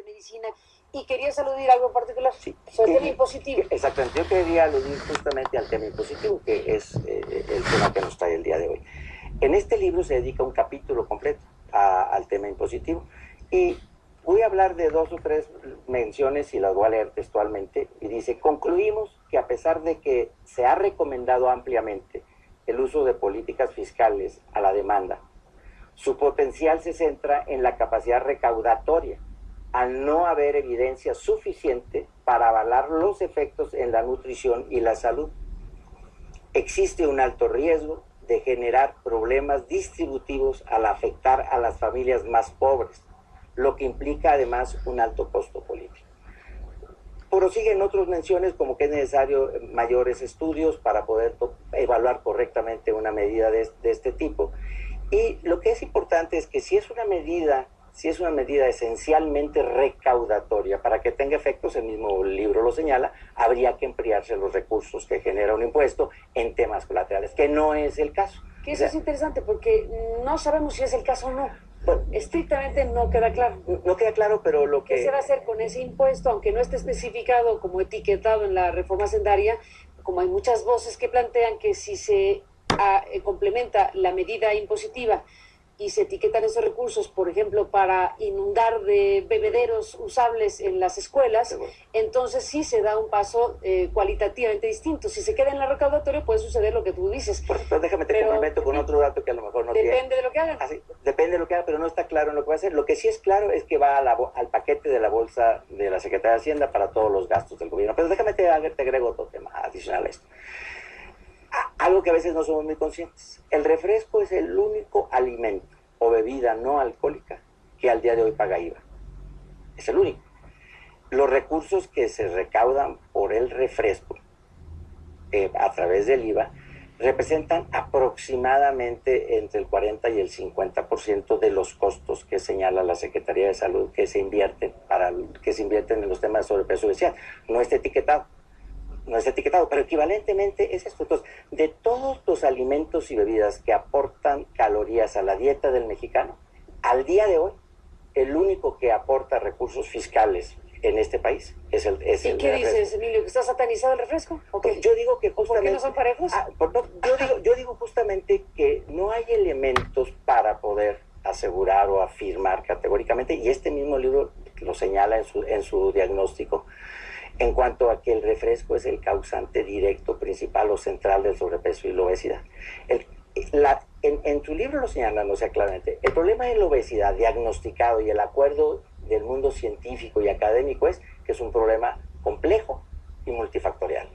medicina, y querías aludir a algo particular sobre el tema impositivo. Exactamente, yo quería aludir justamente al tema impositivo, que es el tema que nos trae el día de hoy. En este libro se dedica un capítulo completo al tema impositivo, y voy a hablar de 2 o 3 menciones y las voy a leer textualmente, y dice: concluimos que a pesar de que se ha recomendado ampliamente el uso de políticas fiscales a la demanda, su potencial se centra en la capacidad recaudatoria, al no haber evidencia suficiente para avalar los efectos en la nutrición y la salud. Existe un alto riesgo de generar problemas distributivos al afectar a las familias más pobres, lo que implica además un alto costo político. Prosiguen otras menciones como que es necesario mayores estudios para poder evaluar correctamente una medida de este tipo. Y lo que es importante es que si es una medida esencialmente recaudatoria, para que tenga efectos, el mismo libro lo señala, habría que emplearse los recursos que genera un impuesto en temas colaterales, que no es el caso. Que eso es interesante, porque no sabemos si es el caso o no. Bueno, estrictamente no queda claro. No queda claro, pero lo que... ¿Qué se va a hacer con ese impuesto? Aunque no esté especificado como etiquetado en la reforma hacendaria, como hay muchas voces que plantean que si se complementa la medida impositiva y se etiquetan esos recursos, por ejemplo, para inundar de bebederos usables en las escuelas, entonces sí se da un paso cualitativamente distinto. Si se queda en la recaudatoria puede suceder lo que tú dices. Pero déjame te complemento con otro dato que a lo mejor no tiene. Depende de lo que hagan. Depende de lo que haga, pero no está claro en lo que va a hacer. Lo que sí es claro es que va al paquete de la bolsa de la Secretaría de Hacienda para todos los gastos del gobierno. Pero déjame te agrego otro tema adicional a esto. Algo que a veces no somos muy conscientes. El refresco es el único alimento o bebida no alcohólica que al día de hoy paga IVA. Es el único. Los recursos que se recaudan por el refresco a través del IVA representan aproximadamente entre el 40 y el 50% de los costos que señala la Secretaría de Salud que se invierten en los temas de sobrepeso y obesidad. No está etiquetado, pero equivalentemente es esto. Entonces, de todos los alimentos y bebidas que aportan calorías a la dieta del mexicano, al día de hoy, el único que aporta recursos fiscales en este país es el ¿Y qué dices, Emilio? ¿Que está satanizado el refresco? Pues yo digo que justamente... ¿Por qué no son parejos? Yo digo justamente que no hay elementos para poder asegurar o afirmar categóricamente, y este mismo libro lo señala en su diagnóstico, en cuanto a que el refresco es el causante directo, principal o central del sobrepeso y la obesidad. En tu libro lo señalan, o sea, claramente, el problema de la obesidad diagnosticado y el acuerdo del mundo científico y académico es que es un problema complejo y multifactorial.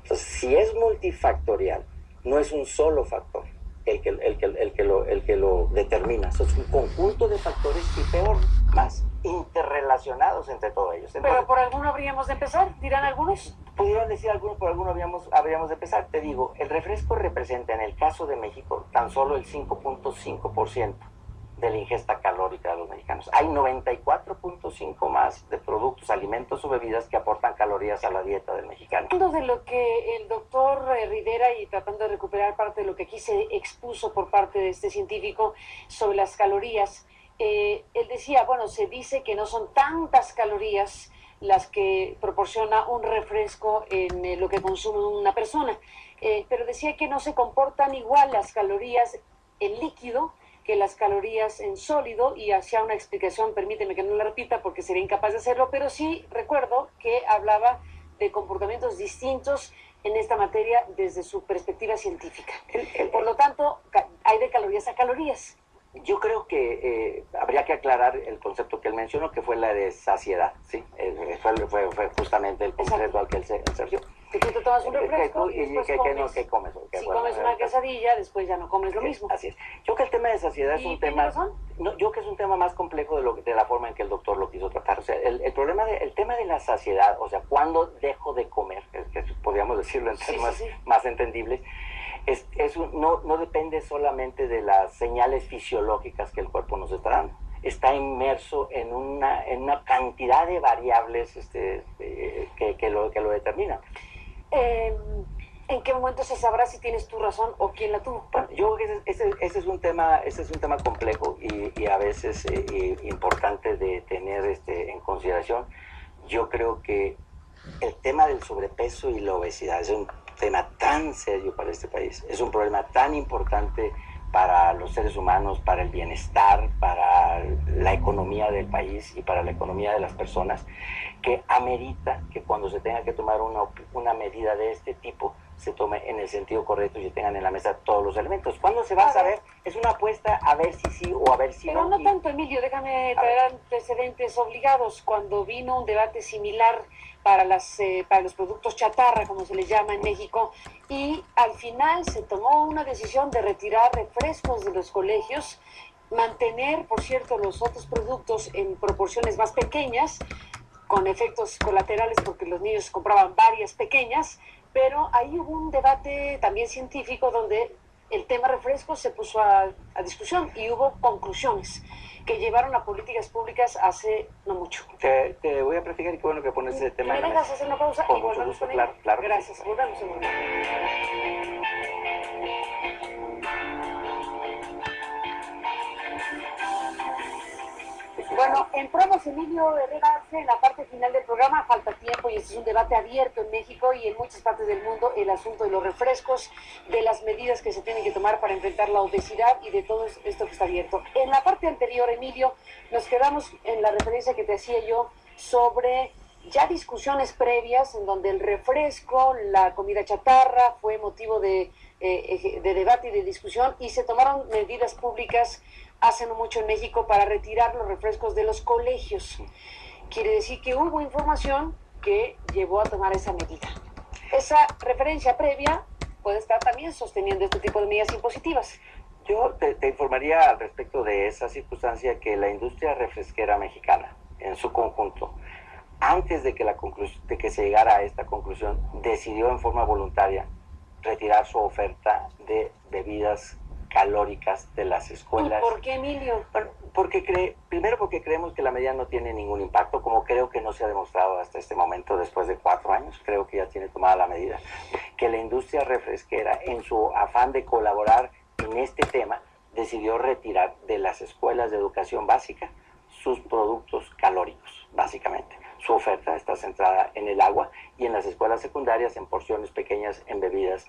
Entonces, si es multifactorial, no es un solo factor el que lo determina. Eso es un conjunto de factores y peor, más interrelacionados entre todos ellos. Entonces, pero por alguno habríamos de empezar, dirán algunos. Pudieron decir algunos, por alguno habríamos de empezar. Te digo, el refresco representa en el caso de México tan solo el 5.5% de la ingesta calórica de los mexicanos. Hay 94.5 más de productos, alimentos o bebidas que aportan calorías a la dieta del mexicano. Hablando de lo que el doctor Rivera, y tratando de recuperar parte de lo que aquí se expuso por parte de este científico sobre las calorías, él decía, bueno, se dice que no son tantas calorías las que proporciona un refresco en lo que consume una persona, pero decía que no se comportan igual las calorías en líquido que las calorías en sólido, y hacía una explicación, permíteme que no la repita porque sería incapaz de hacerlo, pero sí recuerdo que hablaba de comportamientos distintos en esta materia desde su perspectiva científica. Por lo tanto, hay de calorías a calorías. Yo creo que habría que aclarar el concepto que él mencionó, que fue la de saciedad, ¿sí? Fue justamente el concepto al que él se refirió. Que tú te tomas un refresco y después comes. Si comes una quesadilla, después ya no comes lo mismo. Así es. Yo creo que el tema de saciedad es un tema... yo creo que es un tema más complejo de la forma en que el doctor lo quiso tratar. O sea, el tema de la saciedad, o sea, cuándo dejo de comer, que podríamos decirlo en términos más entendibles, no depende solamente de las señales fisiológicas que el cuerpo nos está dando. Está inmerso en una cantidad de variables que lo determinan. ¿En qué momento se sabrá si tienes tu razón o quién la tuvo? Bueno, yo creo que ese es un tema complejo y a veces importante de tener en consideración. Yo creo que el tema del sobrepeso y la obesidad es un tema tan serio para este país, es un problema tan importante para los seres humanos, para el bienestar, para la economía del país y para la economía de las personas, que amerita que cuando se tenga que tomar una medida de este tipo, se tome en el sentido correcto y se tengan en la mesa todos los elementos. ¿Cuándo se va a saber? Es una apuesta a ver si sí o a ver si no. Pero no tanto, Emilio, déjame traer antecedentes obligados. Cuando vino un debate similar para los productos chatarra, como se les llama en México, y al final se tomó una decisión de retirar refrescos de los colegios, mantener, por cierto, los otros productos en proporciones más pequeñas, con efectos colaterales porque los niños compraban varias pequeñas, pero ahí hubo un debate también científico donde el tema refrescos se puso a discusión y hubo conclusiones que llevaron a políticas públicas hace no mucho. Te voy a platicar y qué bueno que pones ese tema. ¿Me dejas hacer una pausa? Con mucho gusto, claro. Gracias, volvemos en un momento. Bueno, entramos, Emilio Herrera, en la parte final del programa. Falta tiempo y este es un debate abierto en México y en muchas partes del mundo, el asunto de los refrescos, de las medidas que se tienen que tomar para enfrentar la obesidad y de todo esto que está abierto. En la parte anterior, Emilio, nos quedamos en la referencia que te hacía yo sobre ya discusiones previas en donde el refresco, la comida chatarra fue motivo de debate y de discusión y se tomaron medidas públicas hace no mucho en México para retirar los refrescos de los colegios. Quiere decir que hubo información que llevó a tomar esa medida. Esa referencia previa puede estar también sosteniendo este tipo de medidas impositivas. Yo te informaría al respecto de esa circunstancia que la industria refresquera mexicana, en su conjunto, antes de que se llegara a esta conclusión, decidió en forma voluntaria retirar su oferta de bebidas calóricas de las escuelas. ¿Por qué, Emilio? Bueno, primero porque creemos que la medida no tiene ningún impacto, como creo que no se ha demostrado hasta este momento, después de 4 años, creo que ya tiene tomada la medida, que la industria refresquera, en su afán de colaborar en este tema, decidió retirar de las escuelas de educación básica sus productos calóricos, básicamente. Su oferta está centrada en el agua y en las escuelas secundarias en porciones pequeñas, en bebidas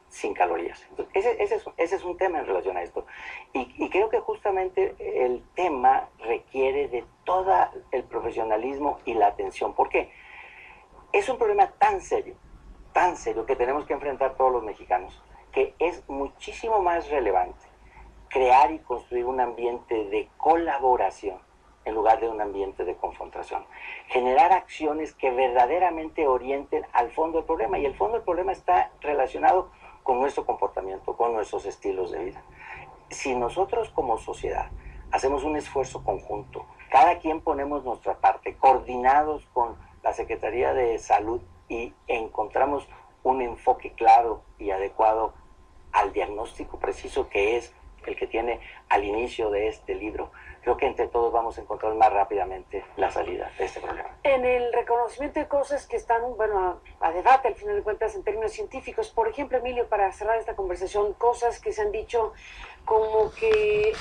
sin calorías. Entonces, ese es un tema en relación a esto. Y creo que justamente el tema requiere de todo el profesionalismo y la atención. ¿Por qué? Es un problema tan serio que tenemos que enfrentar todos los mexicanos, que es muchísimo más relevante crear y construir un ambiente de colaboración en lugar de un ambiente de confrontación. Generar acciones que verdaderamente orienten al fondo del problema. Y el fondo del problema está relacionado con nuestro comportamiento, con nuestros estilos de vida. Si nosotros como sociedad hacemos un esfuerzo conjunto, cada quien ponemos nuestra parte, coordinados con la Secretaría de Salud y encontramos un enfoque claro y adecuado al diagnóstico preciso que es el que tiene al inicio de este libro, creo que entre todos vamos a encontrar más rápidamente la salida de este problema. En el reconocimiento de cosas que están, bueno, a debate al final de cuentas en términos científicos, por ejemplo, Emilio, para cerrar esta conversación, cosas que se han dicho como que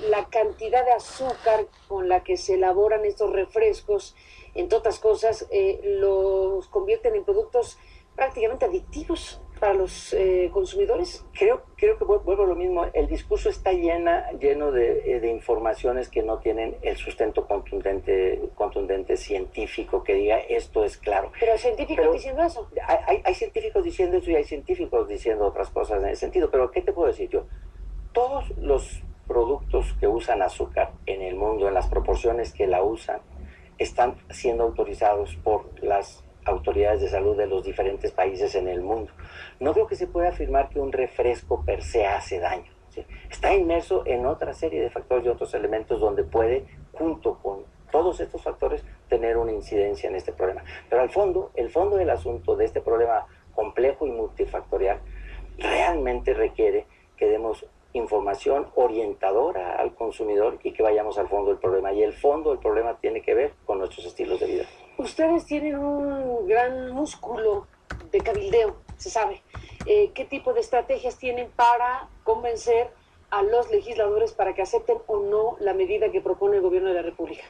la cantidad de azúcar con la que se elaboran estos refrescos, entre otras cosas, los convierten en productos prácticamente adictivos para los consumidores. Creo que vuelvo a lo mismo. El discurso está lleno de informaciones que no tienen el sustento contundente científico que diga esto es claro. Pero hay científicos diciendo eso. Hay científicos diciendo eso y hay científicos diciendo otras cosas en ese sentido. Pero ¿qué te puedo decir yo? Todos los productos que usan azúcar en el mundo, en las proporciones que la usan, están siendo autorizados por las autoridades de salud de los diferentes países en el mundo. No creo que se pueda afirmar que un refresco per se hace daño, ¿sí? Está inmerso en otra serie de factores y otros elementos donde puede, junto con todos estos factores, tener una incidencia en este problema. Pero el fondo del asunto de este problema complejo y multifactorial realmente requiere que demos información orientadora al consumidor y que vayamos al fondo del problema. Y el fondo del problema tiene que ver con nuestros estilos de vida. Ustedes tienen un gran músculo de cabildeo, se sabe. ¿Qué tipo de estrategias tienen para convencer a los legisladores para que acepten o no la medida que propone el gobierno de la República?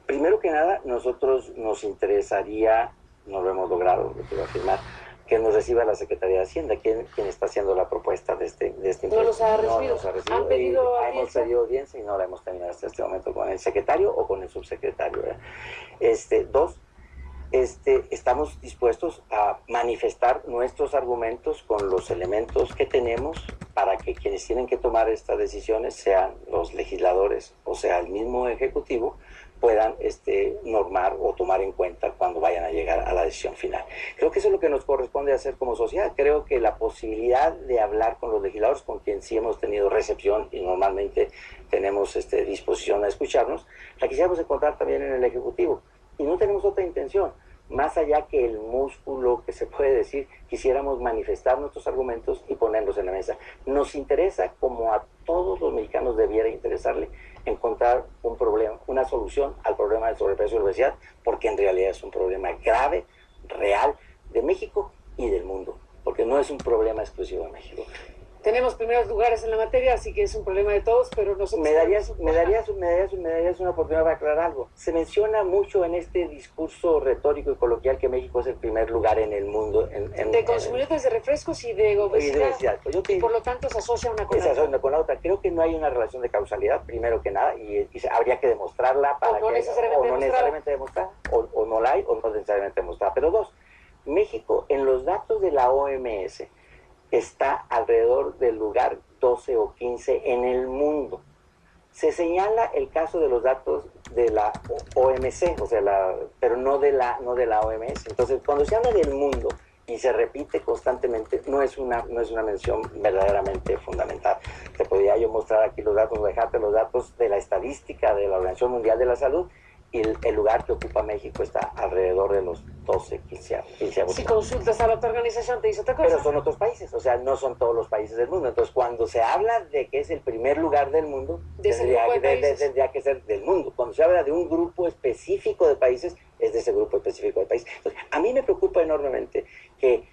Primero que nada, nosotros nos interesaría, no lo hemos logrado, lo quiero afirmar, que nos reciba la Secretaría de Hacienda, quien está haciendo la propuesta de este impuesto. ¿No los ha recibido? No nos ha recibido. ¿Han pedido hemos audiencia? pedido audiencia y no la hemos terminado hasta este momento con el secretario o con el subsecretario, ¿verdad? Dos, estamos dispuestos a manifestar nuestros argumentos con los elementos que tenemos para que quienes tienen que tomar estas decisiones, sean los legisladores o sea el mismo Ejecutivo, puedan normar o tomar en cuenta cuando vayan a llegar a la decisión final. Creo que eso es lo que nos corresponde hacer como sociedad. Creo que la posibilidad de hablar con los legisladores, con quien sí hemos tenido recepción y normalmente tenemos disposición a escucharnos, la quisiéramos encontrar también en el Ejecutivo. Y no tenemos otra intención, más allá que el músculo que se puede decir, quisiéramos manifestar nuestros argumentos y ponerlos en la mesa. Nos interesa, como a todos los mexicanos debiera interesarle, encontrar un problema, una solución al problema del sobrepeso y la obesidad, porque en realidad es un problema grave, real, de México y del mundo, porque no es un problema exclusivo de México. Tenemos primeros lugares en la materia, así que es un problema de todos, pero nosotros... ¿Me darías una oportunidad para aclarar algo? Se menciona mucho en este discurso retórico y coloquial que México es el primer lugar en el mundo... de consumidores de refrescos y de obesidad. Pues y por lo tanto se asocia una con la otra. otra. Se asocia con la otra. Creo que no hay una relación de causalidad, primero que nada, y habría que demostrarla para o no que... necesariamente demostrar, o no la hay, o no necesariamente demostrada. Pero dos, México, en los datos de la OMS, está alrededor del lugar 12 o 15 en el mundo. Se señala el caso de los datos de la OMC, o sea, pero no de la OMS. Entonces, cuando se habla del mundo y se repite constantemente, no es una mención verdaderamente fundamental. Te podría yo mostrar aquí los datos, dejarte los datos de la estadística de la Organización Mundial de la Salud, y el lugar que ocupa México está alrededor de los 12, 15. Si consultas a la otra organización te dice otra cosa. Pero son otros países, o sea, no son todos los países del mundo. Entonces, cuando se habla de que es el primer lugar del mundo, tendría que ser del mundo. Cuando se habla de un grupo específico de países, es de ese grupo específico de países. Entonces, a mí me preocupa enormemente que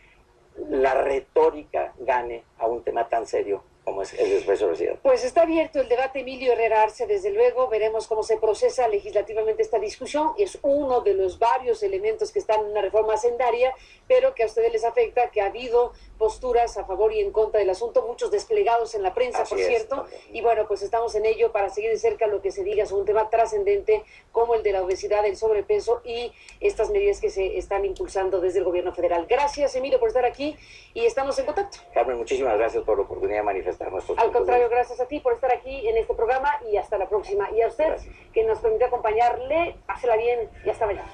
la retórica gane a un tema tan serio como es el desprecio de la obesidad. Pues está abierto el debate, Emilio Herrera Arce, desde luego. Veremos cómo se procesa legislativamente esta discusión. Es uno de los varios elementos que están en una reforma hacendaria, pero que a ustedes les afecta, que ha habido posturas a favor y en contra del asunto, muchos desplegados en la prensa, por cierto. Y bueno, pues estamos en ello para seguir de cerca lo que se diga sobre un tema trascendente como el de la obesidad, el sobrepeso y estas medidas que se están impulsando desde el gobierno federal. Gracias, Emilio, por estar aquí y estamos en contacto. Carmen, muchísimas gracias por la oportunidad de manifestar nuestros Al contrario, gracias a ti por estar aquí en este programa y hasta la próxima. Y a usted, que nos permite acompañarle, pásela bien y hasta mañana.